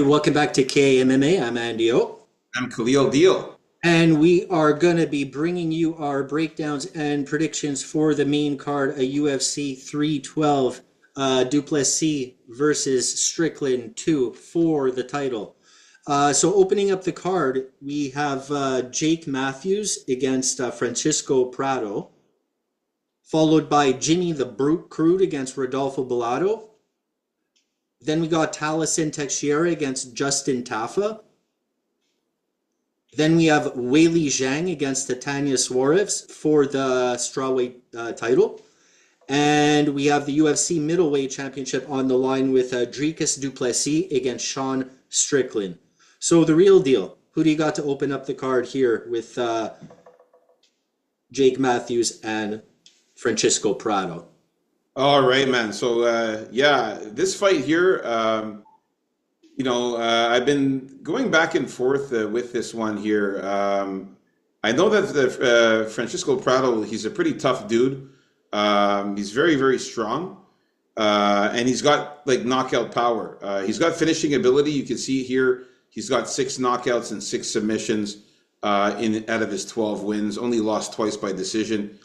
welcome back to KMMA. I'm Andy O. I'm Khalil Deal. And we are going to be bringing you our breakdowns and predictions for the main card, a UFC 312 Duplessis versus Strickland 2 for the title. So opening up the card, we have Jake Matthews against Francisco Prado, followed by Jimmy the Brute Crude against Rodolfo Bellato. Then we got Taliesin Teixeira against Justin Tafa. Then we have Weili Zhang against Titania Suarez for the strawweight title. And we have the UFC middleweight championship on the line with Dricus du Plessis against Sean Strickland. So the real deal, who do you got to open up the card here with Jake Matthews and Francisco Prado? All right, man. So, this fight here, I've been going back and forth with this one here. I know that Francisco Prado, he's a pretty tough dude. He's very, very strong. And he's got like knockout power. He's got finishing ability. You can see here, he's got 6 knockouts and 6 submissions out of his 12 wins, only lost twice by decision.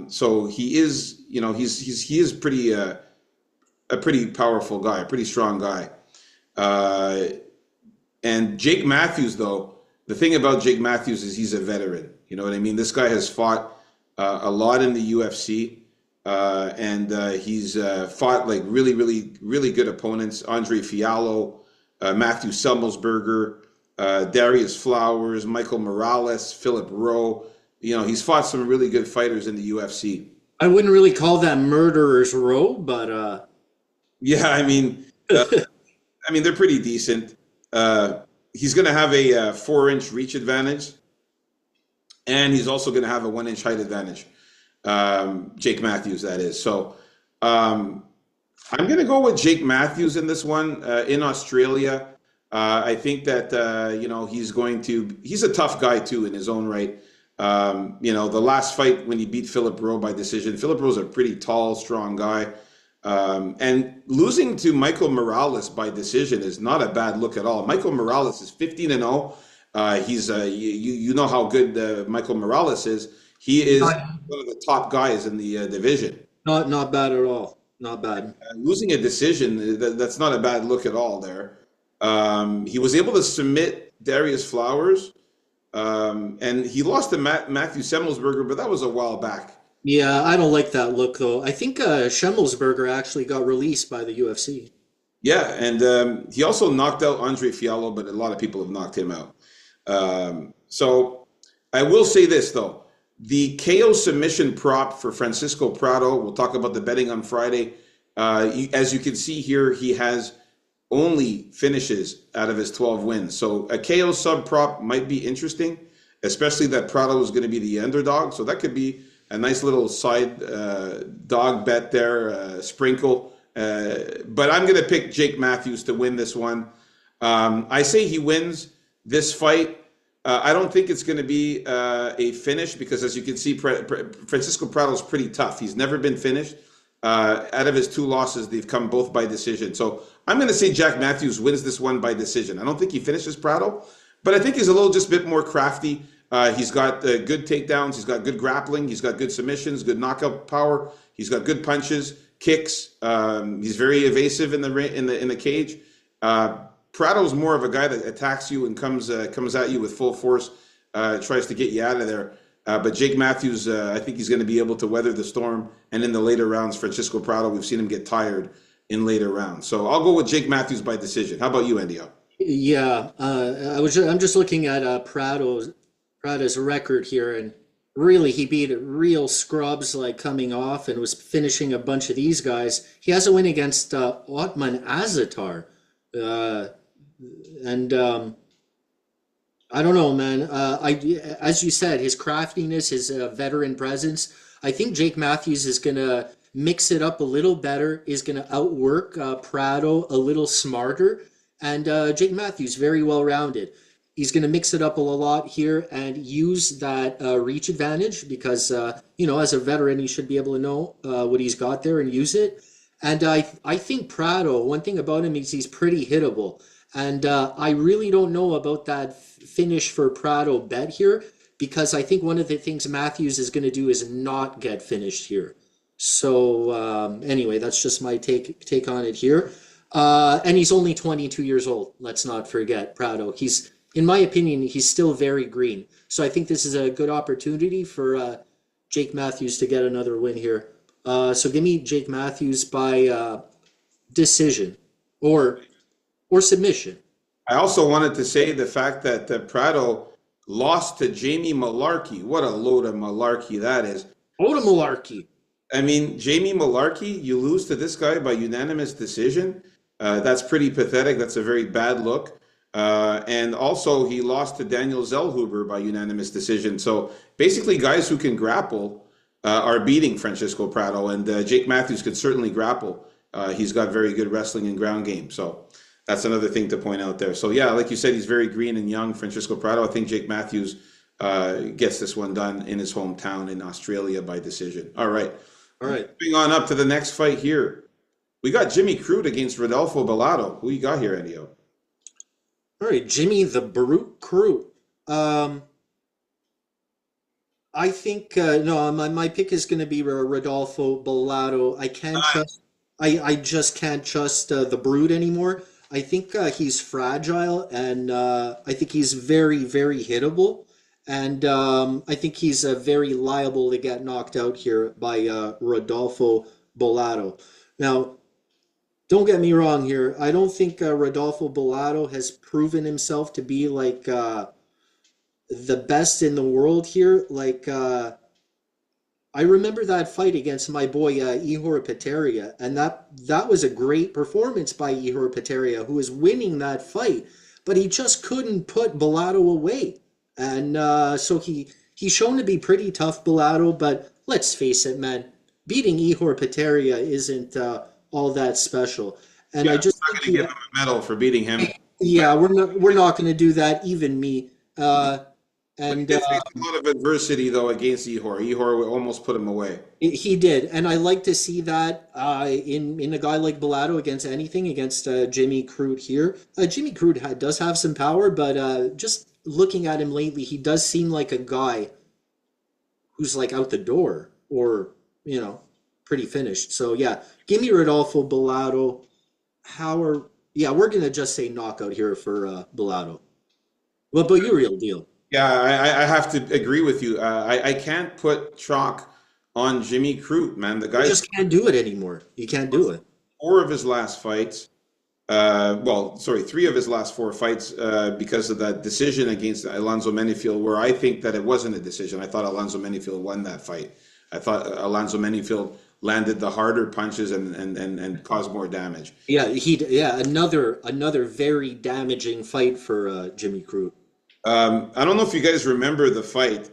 So he is, he is pretty, a pretty powerful guy, a pretty strong guy. And Jake Matthews, though, the thing about Jake Matthews is he's a veteran. You know what I mean? This guy has fought a lot in the UFC, and he's fought like really, really, really good opponents. Andre Fiallo, Matthew Semmelsberger, Darius Flowers, Michael Morales, Philip Rowe. He's fought some really good fighters in the UFC. I wouldn't really call that murderer's row, but yeah, they're pretty decent. He's going to have a 4-inch reach advantage, and he's also going to have a 1-inch height advantage. Jake Matthews, that is. So I'm going to go with Jake Matthews in this one in Australia. I think that he's a tough guy too in his own right. The last fight when he beat Philip Rowe by decision, Philip Rowe's a pretty tall, strong guy. And losing to Michael Morales by decision is not a bad look at all. Michael Morales is 15-0. He's you know how good Michael Morales is. He is one of the top guys in the division. Not bad at all. Not bad. Losing a decision, that's not a bad look at all there. He was able to submit Darius Flowers. And he lost to Matthew Semmelsberger, but that was a while back. Yeah, I don't like that look, though. I think Semmelsberger actually got released by the UFC. Yeah, and he also knocked out Andre Fiallo, but a lot of people have knocked him out. So I will say this, though. The KO submission prop for Francisco Prado, we'll talk about the betting on Friday. As you can see here, he has only finishes out of his 12 wins. So a KO sub prop might be interesting, especially that Prado is going to be the underdog. So that could be a nice little side dog bet there, sprinkle. But I'm going to pick Jake Matthews to win this one. I say he wins this fight. I don't think it's going to be a finish because, as you can see, Francisco Prado is pretty tough. He's never been finished. Out of his 2 losses, they've come both by decision. So I'm going to say Jack Matthews wins this one by decision. I don't think he finishes Prado, but I think he's a little just a bit more crafty. He's got good takedowns. He's got good grappling. He's got good submissions, good knockout power. He's got good punches, kicks. He's very evasive in the cage. Prado's more of a guy that attacks you and comes at you with full force, tries to get you out of there. But Jake Matthews, I think he's going to be able to weather the storm. And in the later rounds, Francisco Prado, we've seen him get tired in later rounds. So I'll go with Jake Matthews by decision. How about you, Andy? Yeah, I'm just looking at Prado's record here, and really he beat real scrubs like coming off and was finishing a bunch of these guys. He has a win against Ottman Azatar, and I don't know, man. As you said, his craftiness, his veteran presence. I think Jake Matthews is gonna mix it up a little better. Is gonna outwork Prado a little smarter, and Jake Matthews very well rounded. He's gonna mix it up a lot here and use that reach advantage because as a veteran, he should be able to know what he's got there and use it. And I think Prado. One thing about him is he's pretty hittable. And I really don't know about that finish for Prado bet here because I think one of the things Matthews is going to do is not get finished here. So anyway, that's just my take on it here. And he's only 22 years old. Let's not forget Prado. He's, in my opinion, he's still very green. So I think this is a good opportunity for Jake Matthews to get another win here. So give me Jake Matthews by decision or submission. I also wanted to say the fact that Prado lost to Jamie Malarkey. What a load of malarkey that is. Oda Malarkey. I mean, Jamie Malarkey, you lose to this guy by unanimous decision. That's pretty pathetic. That's a very bad look. And also, he lost to Daniel Zellhuber by unanimous decision. So basically, guys who can grapple are beating Francisco Prado, and Jake Matthews could certainly grapple. He's got very good wrestling and ground game. So that's another thing to point out there. So yeah, like you said, he's very green and young, Francisco Prado. I think Jake Matthews gets this one done in his hometown in Australia by decision. All right. All right. Moving on up to the next fight here. We got Jimmy Crute against Rodolfo Bellato. Who you got here, Eddie? All right, Jimmy the Brute Crute. I think no, my pick is going to be Rodolfo Bellato. I just can't trust the Brute anymore. I think he's fragile, and I think he's very, very hittable. And I think he's very liable to get knocked out here by Rodolfo Bellato. Now, don't get me wrong here. I don't think Rodolfo Bellato has proven himself to be like the best in the world here. Like, I remember that fight against my boy Ihor Peteria, and that was a great performance by Ihor Peteria, who was winning that fight, but he just couldn't put Bellato away. And so he's shown to be pretty tough, Bellato, but let's face it, man, beating Ihor Peteria isn't all that special. And Yeah, I I'm just not think going to give him a medal for beating him. yeah, we're not going to do that, even me. But he And did face a lot of adversity, though, against Ihor. Ihor almost put him away. he did, and I like to see that in a guy like Bellato against anything against Jimmy Crute here. Jimmy Crute does have some power, but just looking at him lately, he does seem like a guy who's like out the door or pretty finished. So yeah, give me Rodolfo Bellato. Yeah, we're gonna just say knockout here for Bellato. Well, but you real deal. Yeah, I have to agree with you. I can't put chalk on Jimmy Crute, man. The You guy's just can't do it anymore. You can't do it. four of his last fights. Well, sorry, three of his last four fights because of that decision against Alonzo Menifield, where I think that it wasn't a decision. I thought Alonzo Menifield won that fight. I thought Alonzo Menifield landed the harder punches and caused more damage. Yeah, another very damaging fight for Jimmy Crute. I don't know if you guys remember the fight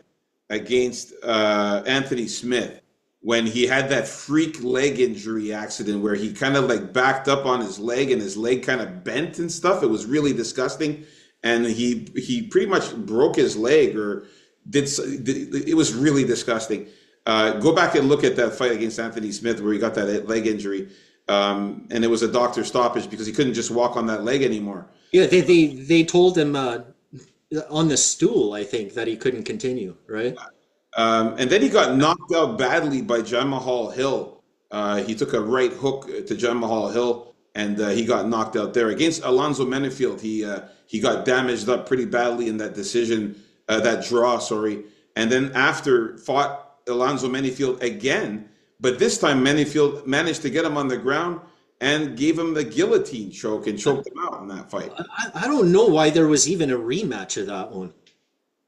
against Anthony Smith when he had that freak leg injury accident where he kind of like backed up on his leg and his leg kind of bent and stuff. It was really disgusting, and he pretty much broke his leg or it was really disgusting. Go back and look at that fight against Anthony Smith where he got that leg injury, and it was a doctor stoppage because he couldn't just walk on that leg anymore. Yeah, they told him on the stool, I think, that he couldn't continue, right? And then he got knocked out badly by John Mahal Hill. He took a right hook to John Mahal Hill, and he got knocked out there. Against Alonzo Menifield, he got damaged up pretty badly in that decision, that draw, sorry. And then after fought Alonzo Menifield again, but this time Menifield managed to get him on the ground and gave him the guillotine choke and choked him out in that fight. I don't know why there was even a rematch of that one.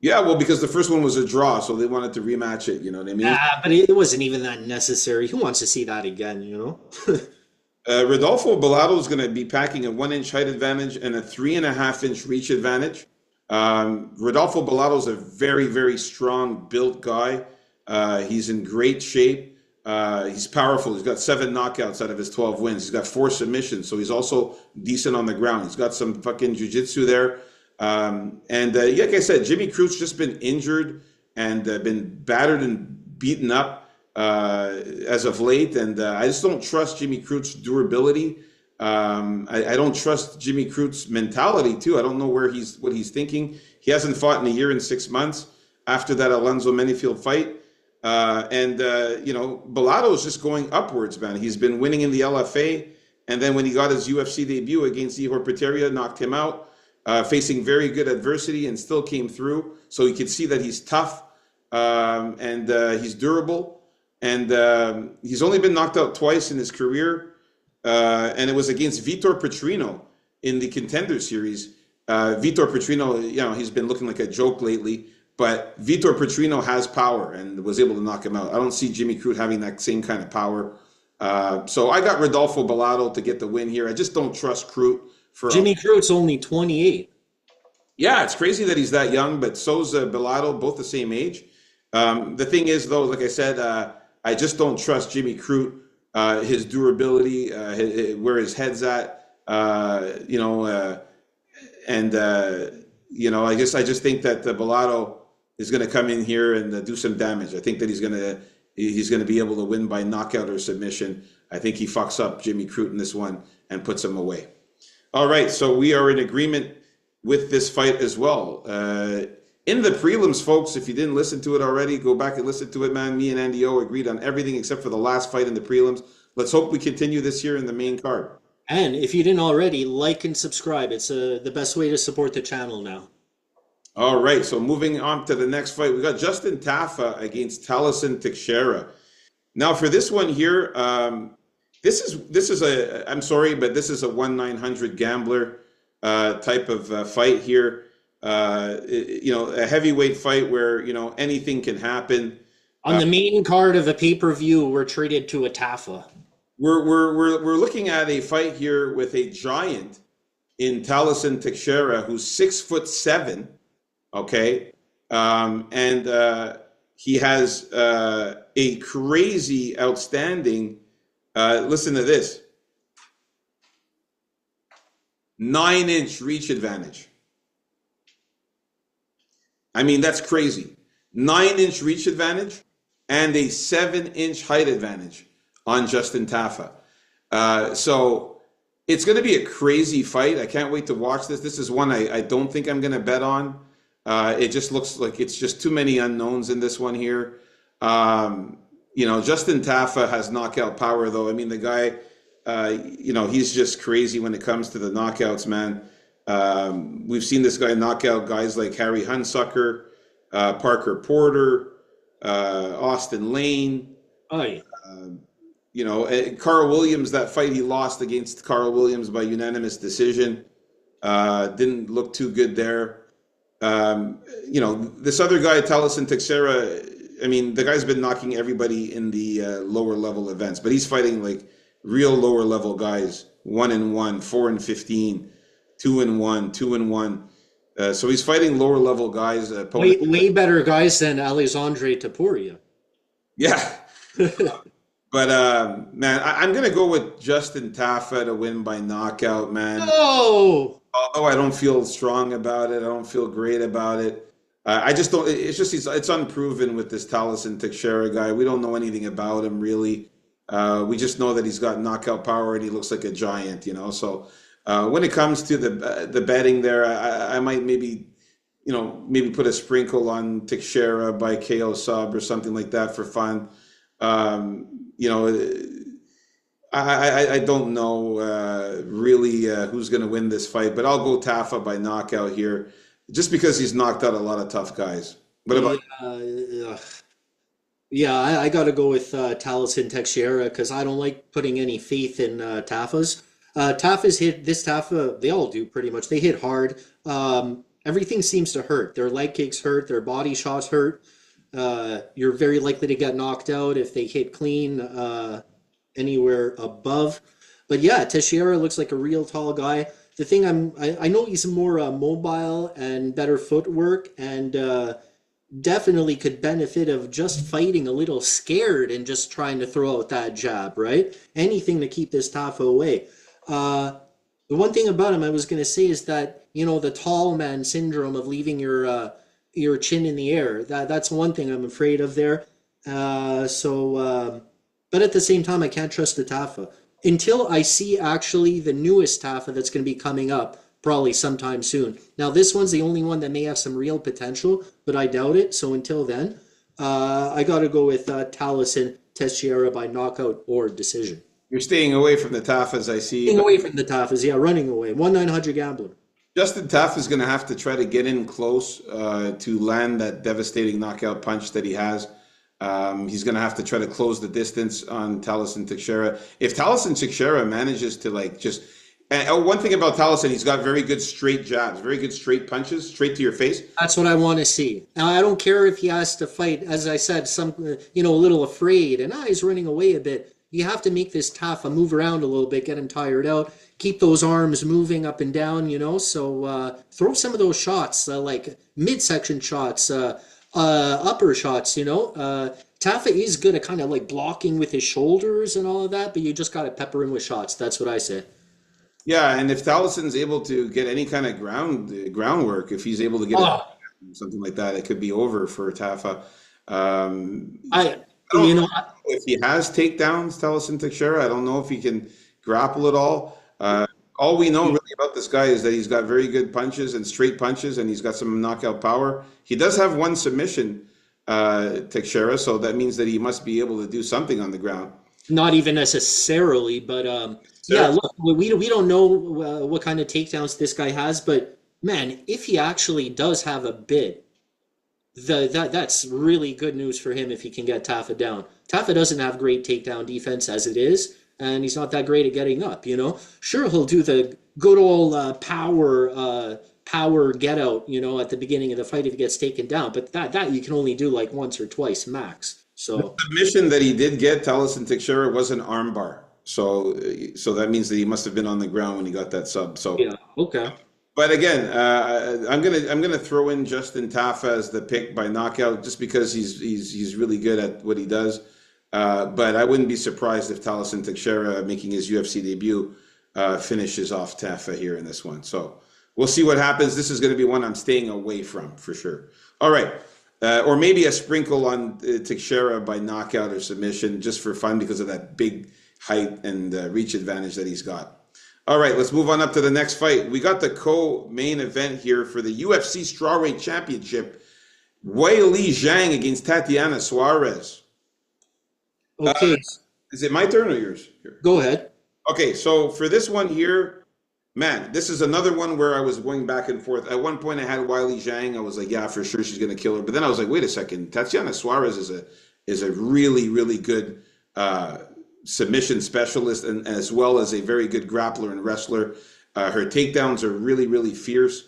Yeah, well, because the first one was a draw, so they wanted to rematch it. You know what I mean? But it wasn't even that necessary. Who wants to see that again? Rodolfo Bellato is going to be packing a 1-inch height advantage and a 3.5-inch reach advantage. Rodolfo Bellato is a very, very strong built guy. He's in great shape. He's powerful. He's got 7 knockouts out of his 12 wins. He's got 4 submissions, so he's also decent on the ground. He's got some fucking jiu-jitsu there. Like I said, Jimmy Crute's just been injured and been battered and beaten up as of late, and I just don't trust Jimmy Crute's durability. I don't trust Jimmy Crute's mentality too. I don't know what he's thinking. He hasn't fought in a year and 6 months after that Alonzo Menifield fight. Bellato is just going upwards, man. He's been winning in the LFA. And then when he got his UFC debut against Ihor Potieria, knocked him out, facing very good adversity and still came through. So you can see that he's tough and he's durable. And he's only been knocked out twice in his career. And it was against Vitor Petrino in the Contender Series. Vitor Petrino, he's been looking like a joke lately. But Vitor Petrino has power and was able to knock him out. I don't see Jimmy Crute having that same kind of power. So I got Rodolfo Bellato to get the win here. I just don't trust Crute. Jimmy Crute's only 28. Yeah, it's crazy that he's that young, but so's Bellato, both the same age. The thing is, though, like I said, I just don't trust Jimmy Crute, his durability, where his head's at, I just think that Bellato is going to come in here and do some damage. I think that he's going to be able to win by knockout or submission. I think he fucks up Jimmy Crute in this one and puts him away. All right, so we are in agreement with this fight as well. In the prelims, folks, if you didn't listen to it already, go back and listen to it, man. Me and Andy O agreed on everything except for the last fight in the prelims. Let's hope we continue this here in the main card. And if you didn't already, like and subscribe. It's the best way to support the channel now. All right, so moving on to the next fight, we got Justin Tafa against Taliesin Teixeira. Now for this one here, this is I'm sorry, but this is a 1-900 gambler type of fight here. A heavyweight fight where anything can happen. On the main card of a pay-per-view, we're treated to a Tafa. We're looking at a fight here with a giant in Taliesin Teixeira who's 6'7". Okay. He has a crazy, outstanding, listen to this, 9-inch reach advantage. I mean, that's crazy. 9-inch reach advantage and a 7-inch height advantage on Justin Tafa. So it's going to be a crazy fight. I can't wait to watch this. This is one I don't think I'm going to bet on. It just looks like it's just too many unknowns in this one here. Justin Tafa has knockout power, though. I mean, the guy, he's just crazy when it comes to the knockouts, man. We've seen this guy knock out guys like Harry Hunsucker, Parker Porter, Austin Lane. Oh, yeah. Carl Williams, that fight he lost against Carl Williams by unanimous decision, didn't look too good there. This other guy, Taliesin Teixeira, I mean, the guy's been knocking everybody in the lower level events, but he's fighting like real lower level guys, 1-1, 4-15, 2-1, 2-1. So he's fighting lower level guys. Way better guys than Alexandre Topuria. Yeah. But, man, I'm going to go with Justin Tafa to win by knockout, man. No! Although I don't feel strong about it, I don't feel great about it. I just don't. It's unproven with this Taliesin Teixeira guy. We don't know anything about him really. We just know that he's got knockout power and he looks like a giant, So when it comes to the betting there, I might maybe put a sprinkle on Teixeira by KO sub or something like that for fun. I don't know really who's going to win this fight, but I'll go Tafa by knockout here, just because he's knocked out a lot of tough guys. What about? I got to go with Taliesin Teixeira because I don't like putting any faith in Tafa's. Tafa's hit this Tafa. They all do pretty much. They hit hard. Everything seems to hurt. Their leg kicks hurt. Their body shots hurt. You're very likely to get knocked out if they hit clean. Anywhere above. But yeah, Teixeira looks like a real tall guy. The thing I know he's more mobile and better footwork and definitely could benefit of just fighting a little scared and just trying to throw out that jab, right? Anything to keep this Tafa away. The one thing about him I was going to say is that, the tall man syndrome of leaving your chin in the air, that's one thing I'm afraid of there. But at the same time, I can't trust the Tafa. until I see actually the newest Tafa that's going to be coming up probably sometime soon. Now, this one's the only one that may have some real potential, but I doubt it. So until then, I got to go with Taliesin Teixeira by knockout or decision. You're staying away from the Tafas, I see. Getting away from the Tafas, yeah, running away. 1-900 gambler. Justin Tafa is going to have to try to get in close to land that devastating knockout punch that he has. He's going to have to try to close the distance on Taliesin Teixeira. If Taliesin Teixeira manages to like just, and one thing about Taliesin, he's got very good straight jabs, very good straight punches, straight to your face. That's what I want to see. Now, I don't care if he has to fight, as I said, some a little afraid, and he's running away a bit. You have to make this Tafa move around a little bit, get him tired out, keep those arms moving up and down, So throw some of those shots, like midsection shots, upper shots, Tafa is good at kind of like blocking with his shoulders and all of that, but you just got to pepper him with shots. That's what I say. Yeah, and if Taliesin's able to get any kind of groundwork, if he's able to get something like that, it could be over for Tafa. I, I don't you know know, if he has takedowns, Taliesin Teixeira. I don't know if he can grapple at all. All we know really about this guy is that he's got very good punches and straight punches, and he's got some knockout power. He does have one submission, Teixeira, so that means that he must be able to do something on the ground. not even necessarily, but yeah, look, we don't know what kind of takedowns this guy has, but man, if he actually does have a bid, that's really good news for him if he can get Tafa down. Tafa doesn't have great takedown defense as it is, and he's not that great at getting up. Sure, he'll do the good old power get out, at the beginning of the fight if he gets taken down, but that you can only do like once or twice max. So Submission that he did get, Taliesin Teixeira, was an armbar. So that means that he must have been on the ground when he got that sub. So yeah, okay. but again, I'm gonna throw in Justin Tafa as the pick by knockout just because he's really good at what he does. But I wouldn't be surprised if Taliesin Teixeira, making his UFC debut, finishes off Tafa here in this one. So we'll see what happens. This is going to be one I'm staying away from for sure. All right. Or maybe a sprinkle on Teixeira by knockout or submission just for fun because of that big height and reach advantage that he's got. All right, let's move on up to the next fight. We got the co-main event here for the UFC Strawweight Championship. Weili Zhang against Tatiana Suarez. Okay, Is it my turn or yours? Here. go ahead. Okay, so for this one here, man, this is another one where I was going back and forth. At one point, I had Weili Zhang. I was like, yeah, for sure she's going to kill her. But then I was like, wait a second. Tatiana Suarez is a really, really good submission specialist and as well as a very good grappler and wrestler. Her takedowns are really, really fierce.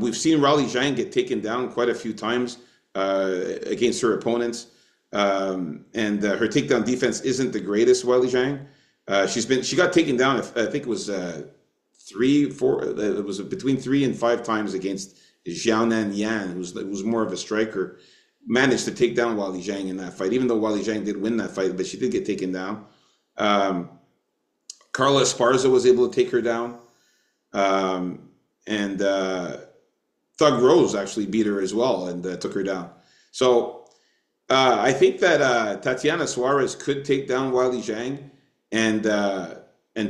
We've seen Weili Zhang get taken down quite a few times against her opponents. And her takedown defense isn't the greatest, Weili Zhang. She got taken down, I think it was it was between 3 and 5 times against Xiaonan Yan, who's more of a striker. Managed to take down Weili Zhang in that fight, even though Weili Zhang did win that fight, but she did get taken down. Carla Esparza was able to take her down. And Thug Rose actually beat her as well and took her down. So I think that Tatiana Suarez could take down Weili Zhang and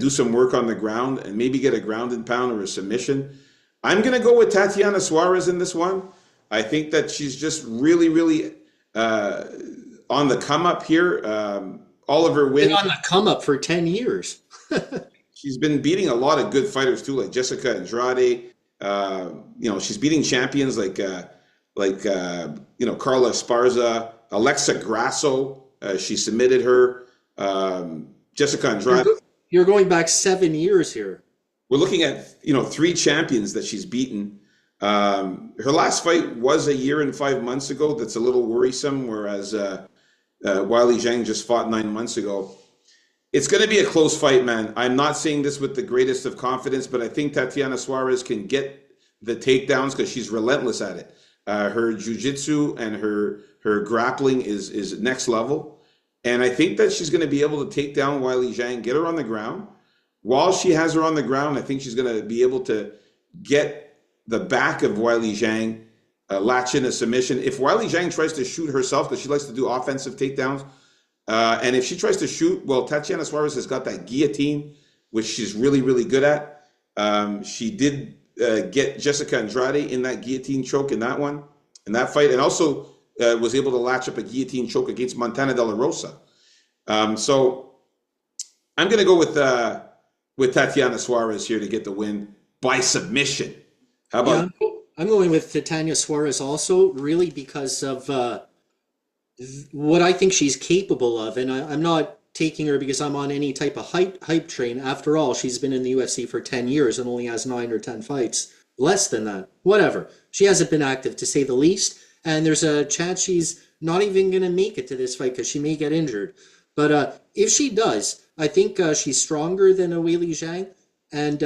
do some work on the ground and maybe get a ground and pound or a submission. I'm going to go with Tatiana Suarez in this one. I think that she's just really, really on the come up here. Oliver Wynn. Been on the come up for 10 years. She's been beating a lot of good fighters too, like Jessica Andrade. She's beating champions like Carla Esparza, Alexa Grasso. She submitted her. Jessica Andrade. You're going back 7 years here. We're looking at 3 champions that she's beaten. Her last fight was a year and 5 months ago. That's a little worrisome. Whereas Weili Zhang just fought 9 months ago. It's going to be a close fight, man. I'm not saying this with the greatest of confidence, but I think Tatiana Suarez can get the takedowns because she's relentless at it. Her jiu-jitsu and her grappling is next level. And I think that she's going to be able to take down Weili Zhang, get her on the ground. While she has her on the ground, I think she's going to be able to get the back of Weili Zhang, latch in a submission. If Weili Zhang tries to shoot herself, because she likes to do offensive takedowns, And if she tries to shoot, well, Tatiana Suarez has got that guillotine, which she's really, really good at. She did get Jessica Andrade in that guillotine choke in that fight, and also was able to latch up a guillotine choke against Montana De La Rosa. So I'm going to go with Tatiana Suarez here to get the win by submission. How Yeah, about? I'm going with Titania Suarez also, really because of what I think she's capable of, and I'm not taking her because I'm on any type of hype train. After all, she's been in the UFC for 10 years and only has 9 or 10 fights. Less than that. Whatever. She hasn't been active to say the least, and there's a chance she's not even going to make it to this fight because she may get injured. But if she does, I think she's stronger than a Weili Zhang, and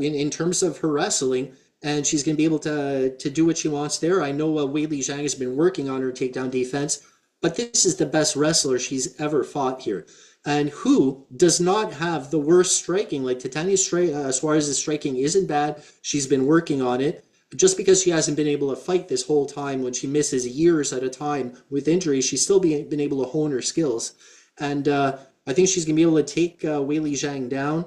in terms of her wrestling, and she's going to be able to do what she wants there. I know Weili Zhang has been working on her takedown defense, but this is the best wrestler she's ever fought here. And who does not have the worst striking? Like Titania Suarez's striking isn't bad. She's been working on it. Just because she hasn't been able to fight this whole time, when she misses years at a time with injuries, she's still been able to hone her skills. And I think she's going to be able to take Weili Zhang down,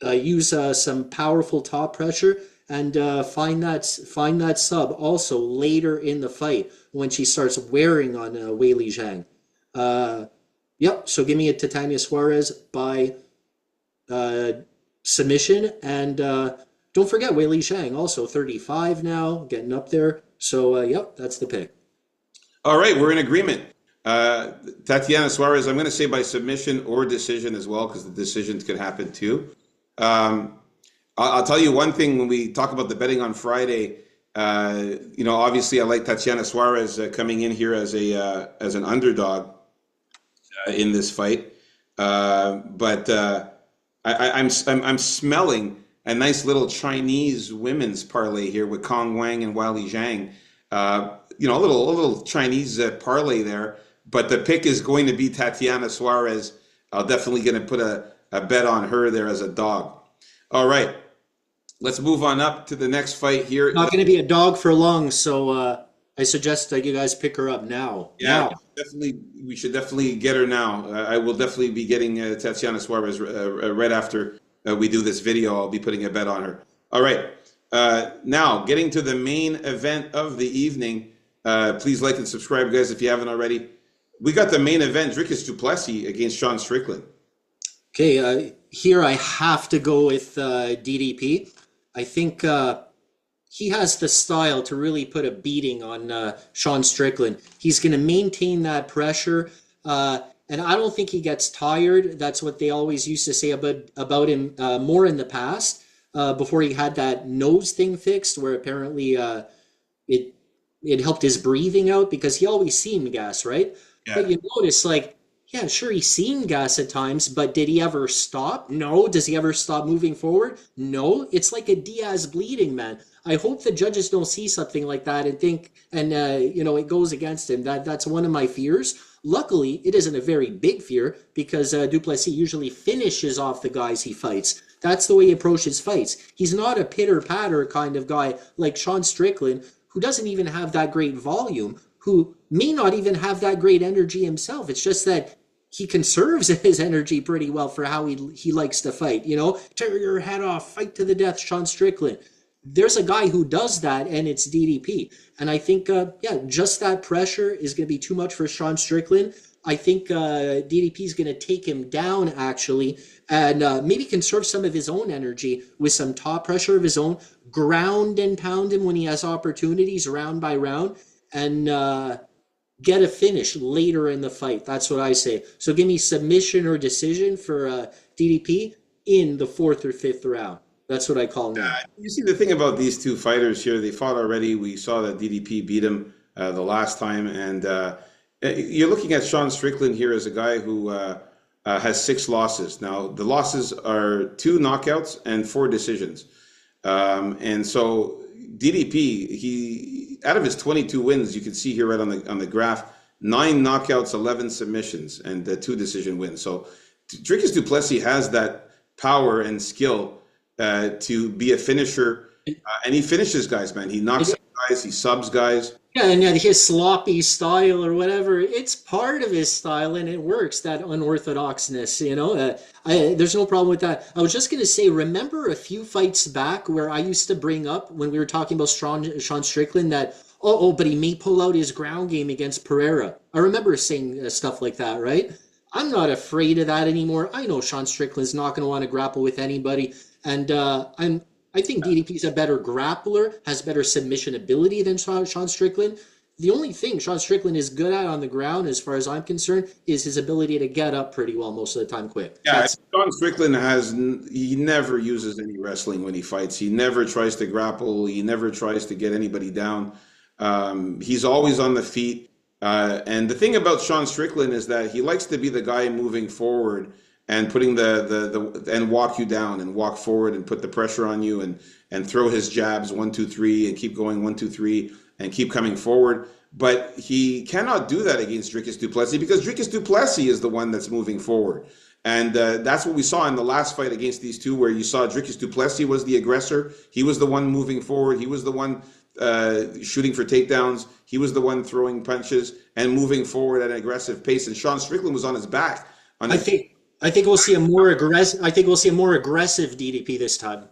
use some powerful top pressure, and find that sub also later in the fight when she starts wearing on Weili Zhang. Yep. So give me a Titania Suarez by uh, submission, and don't forget Weili Zhang, also 35 now, getting up there. So yep, that's the pick. All right, we're in agreement. Tatiana Suarez, I'm going to say by submission or decision as well, because the decisions could happen too. Um, I'll tell you one thing when we talk about the betting on Friday. Obviously, I like Tatiana Suarez coming in here as an underdog in this fight, but I'm smelling a nice little Chinese women's parlay here with Kong Wang and Weili Zhang. A little Chinese parlay there, but the pick is going to be Tatiana Suarez. I'll definitely going to put a bet on her there as a dog. All right, let's move on up to the next fight here. Not going to be a dog for long, so I suggest that you guys pick her up now. Yeah, Now. definitely. We should definitely get her now. I will definitely be getting Tatiana Suarez right after we do this video. I'll be putting a bet on her. All right. Now, getting to the main event of the evening. Please like and subscribe, guys, if you haven't already. We got the main event, Dricus du Plessis against Sean Strickland. Okay, here I have to go with DDP. I think he has the style to really put a beating on Sean Strickland. He's going to maintain that pressure, and I don't think he gets tired. That's what they always used to say about him more in the past, before he had that nose thing fixed, where apparently it it helped his breathing out because he always seemed gas, right? Yeah. But you notice, like, yeah, sure, he seemed gas at times, but did he ever stop? No. Does he ever stop moving forward? No. It's like a Diaz bleeding, man. I hope the judges don't see something like that and think, and it goes against him. That's one of my fears. Luckily, it isn't a very big fear because du Plessis usually finishes off the guys he fights. That's the way he approaches fights. He's not a pitter-patter kind of guy like Sean Strickland, who doesn't even have that great volume, who may not even have that great energy himself. It's just that he conserves his energy pretty well for how he likes to fight. Tear your head off, fight to the death, Sean Strickland. There's a guy who does that, and it's DDP. And I think, just that pressure is going to be too much for Sean Strickland. I think DDP is going to take him down, actually, and maybe conserve some of his own energy with some top pressure of his own, ground and pound him when he has opportunities round by round, and get a finish later in the fight. That's what I say. So give me submission or decision for DDP in the fourth or fifth round. That's what I call now. You see, the thing about these two fighters here, they fought already. We saw that DDP beat him the last time. And you're looking at Sean Strickland here as a guy who has 6 losses. Now, the losses are 2 knockouts and 4 decisions. And so DDP, he out of his 22 wins, you can see here right on the graph, 9 knockouts, 11 submissions, and 2 decision wins. So Dricus du Plessis has that power and skill to be a finisher, and he finishes guys, man. He knocks guys, he subs guys. Yeah, and his sloppy style or whatever, it's part of his style and it works, that unorthodoxness, you know. There's no problem with that. I was just going to say, remember a few fights back where I used to bring up when we were talking about Sean Strickland that, but he may pull out his ground game against Pereira. I remember saying stuff like that, right? I'm not afraid of that anymore. I know Sean Strickland's not going to want to grapple with anybody. And I think DDP's a better grappler, has better submission ability than Sean Strickland. The only thing Sean Strickland is good at on the ground, as far as I'm concerned, is his ability to get up pretty well most of the time quick. Yeah, Sean Strickland he never uses any wrestling when he fights. He never tries to grapple. He never tries to get anybody down. He's always on the feet. And the thing about Sean Strickland is that he likes to be the guy moving forward and putting and walk you down and walk forward and put the pressure on you and throw his jabs 1, 2, 3 and keep going 1, 2, 3 and keep coming forward. But he cannot do that against Dricus du Plessis because Dricus du Plessis is the one that's moving forward. And that's what we saw in the last fight against these two, where you saw Dricus du Plessis was the aggressor. He was the one moving forward. He was the one shooting for takedowns. He was the one throwing punches and moving forward at an aggressive pace. And Sean Strickland was on his back. I think we'll see a more aggressive. I think we'll see a more aggressive DDP this time.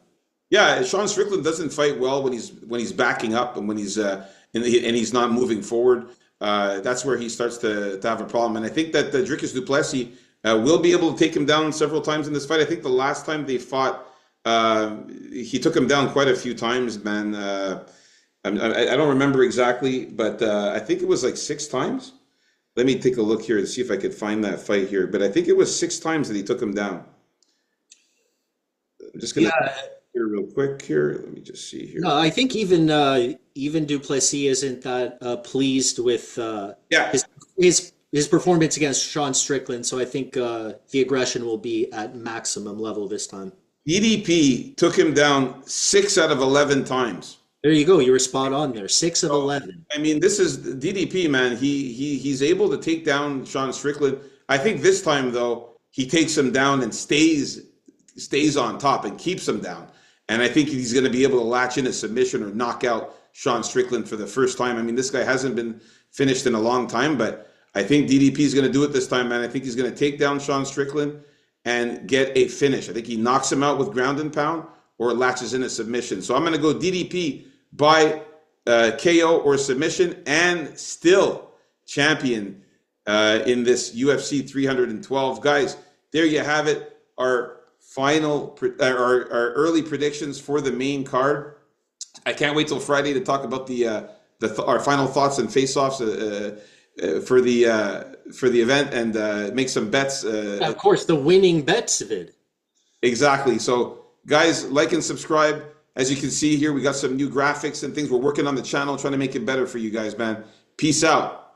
Yeah, Sean Strickland doesn't fight well when he's backing up and when he's and he's not moving forward. That's where he starts to have a problem. And I think that Dricus du Plessis will be able to take him down several times in this fight. I think the last time they fought, he took him down quite a few times, man. I don't remember exactly, but I think it was like 6 times. Let me take a look here and see if I could find that fight here. But I think it was 6 times that he took him down. I'm just going to here real quick here. Let me just see here. No, I think even du Plessis isn't that pleased with his performance against Sean Strickland. So I think the aggression will be at maximum level this time. DDP took him down 6 out of 11 times. There you go. You were spot on there. 6 of 11. I mean, this is DDP, man. He's able to take down Sean Strickland. I think this time, though, he takes him down and stays on top and keeps him down. And I think he's going to be able to latch in a submission or knock out Sean Strickland for the first time. I mean, this guy hasn't been finished in a long time, but I think DDP is going to do it this time, man. I think he's going to take down Sean Strickland and get a finish. I think he knocks him out with ground and pound or latches in a submission. So I'm going to go DDP by KO or submission, and still champion in this UFC 312. Guys, there you have it. Our our early predictions for the main card. I can't wait till Friday to talk about our final thoughts and face-offs for the event and make some bets. Of course, the winning bets of it. Exactly. So, guys, like and subscribe. As you can see here, we got some new graphics and things. We're working on the channel, trying to make it better for you guys, man. Peace out.